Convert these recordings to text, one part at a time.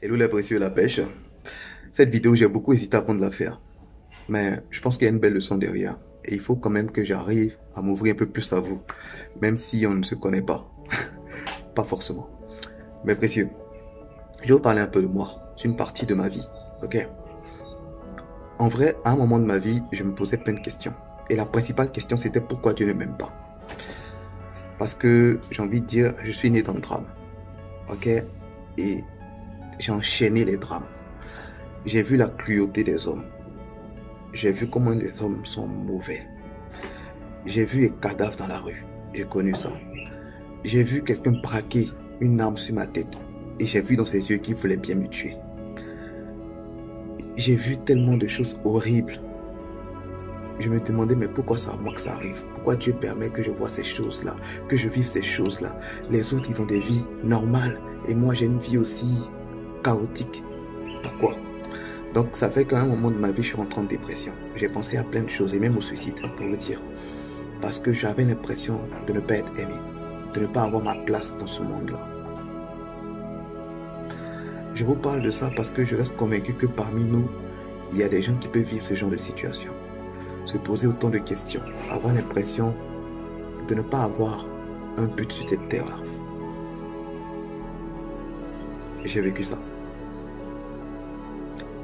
Hello les précieux, la pêche. Cette vidéo, j'ai beaucoup hésité avant de la faire. Mais je pense qu'il y a une belle leçon derrière. Et il faut quand même que j'arrive à m'ouvrir un peu plus à vous. Même si on ne se connaît pas. Pas forcément. Mes précieux, je vais vous parler un peu de moi. C'est une partie de ma vie. Ok? En vrai, à un moment de ma vie, je me posais plein de questions. Et la principale question, c'était pourquoi Dieu ne m'aime pas. Parce que, j'ai envie de dire, je suis né dans le drame. Ok? Et j'ai enchaîné les drames. J'ai vu la cruauté des hommes. J'ai vu comment les hommes sont mauvais. J'ai vu les cadavres dans la rue. J'ai connu ça. J'ai vu quelqu'un braquer une arme sur ma tête. Et j'ai vu dans ses yeux qu'il voulait bien me tuer. J'ai vu tellement de choses horribles. Je me demandais, mais pourquoi c'est à moi que ça arrive? Pourquoi Dieu permet que je vois ces choses-là, que je vive ces choses-là? Les autres, ils ont des vies normales. Et moi, j'ai une vie aussi chaotique. Pourquoi? Donc, ça fait qu'à un moment de ma vie, je suis rentré en dépression. J'ai pensé à plein de choses, et même au suicide, pour vous dire. Parce que j'avais l'impression de ne pas être aimé, de ne pas avoir ma place dans ce monde-là. Je vous parle de ça parce que je reste convaincu que parmi nous, il y a des gens qui peuvent vivre ce genre de situation. Se poser autant de questions, avoir l'impression de ne pas avoir un but sur cette terre-là. J'ai vécu ça.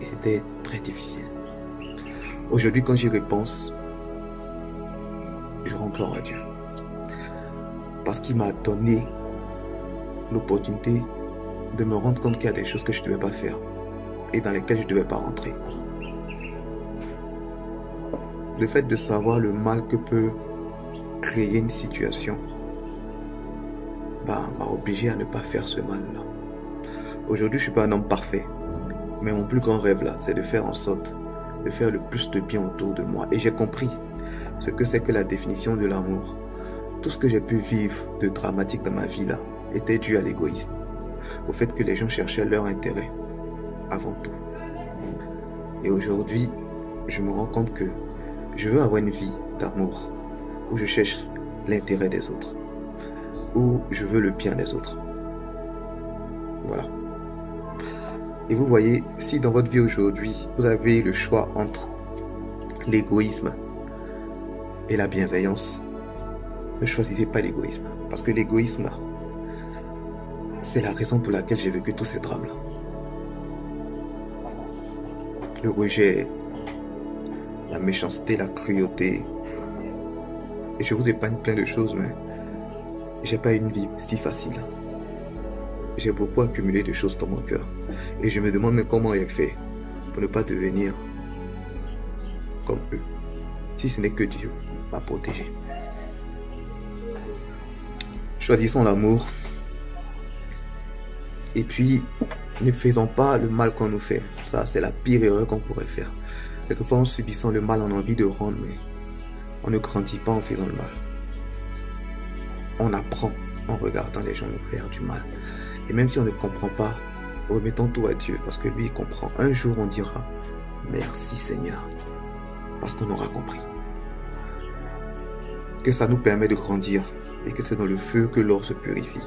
Et c'était très difficile. Aujourd'hui, quand j'y repense, je rends gloire à Dieu. Parce qu'il m'a donné l'opportunité de me rendre compte qu'il y a des choses que je ne devais pas faire et dans lesquelles je ne devais pas rentrer. Le fait de savoir le mal que peut créer une situation m'a obligé à ne pas faire ce mal-là. Aujourd'hui, je ne suis pas un homme parfait, mais mon plus grand rêve là, c'est de faire en sorte de faire le plus de bien autour de moi. Et j'ai compris ce que c'est que la définition de l'amour. Tout ce que j'ai pu vivre de dramatique dans ma vie là était dû à l'égoïsme, au fait que les gens cherchaient leur intérêt avant tout. Et aujourd'hui, je me rends compte que je veux avoir une vie d'amour où je cherche l'intérêt des autres, où je veux le bien des autres. Voilà. Et vous voyez, si dans votre vie aujourd'hui, vous avez le choix entre l'égoïsme et la bienveillance, ne choisissez pas l'égoïsme. Parce que l'égoïsme, c'est la raison pour laquelle j'ai vécu tous ces drames-là. Le rejet, la méchanceté, la cruauté. Et je vous épargne plein de choses, mais j'ai pas une vie si facile. J'ai beaucoup accumulé de choses dans mon cœur. Et je me demande même comment j'ai fait pour ne pas devenir comme eux. Si ce n'est que Dieu m'a protégé. Choisissons l'amour. Et puis, ne faisons pas le mal qu'on nous fait. Ça, c'est la pire erreur qu'on pourrait faire. Quelquefois, en subissant le mal, on a envie de rendre, mais on ne grandit pas en faisant le mal. On apprend en regardant les gens nous faire du mal. Et même si on ne comprend pas, remettons tout à Dieu, parce que lui, il comprend. Un jour, on dira, merci Seigneur, parce qu'on aura compris. Que ça nous permet de grandir, et que c'est dans le feu que l'or se purifie.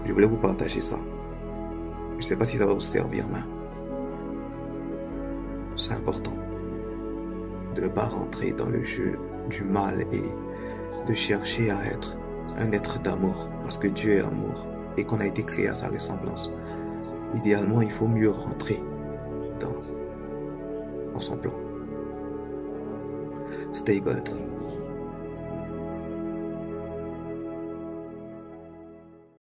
Je voulais vous partager ça. Je ne sais pas si ça va vous servir, mais c'est important de ne pas rentrer dans le jeu du mal et de chercher à être un être d'amour, parce que Dieu est amour et qu'on a été créé à sa ressemblance. Idéalement, il faut mieux rentrer dans son plan. Stay gold.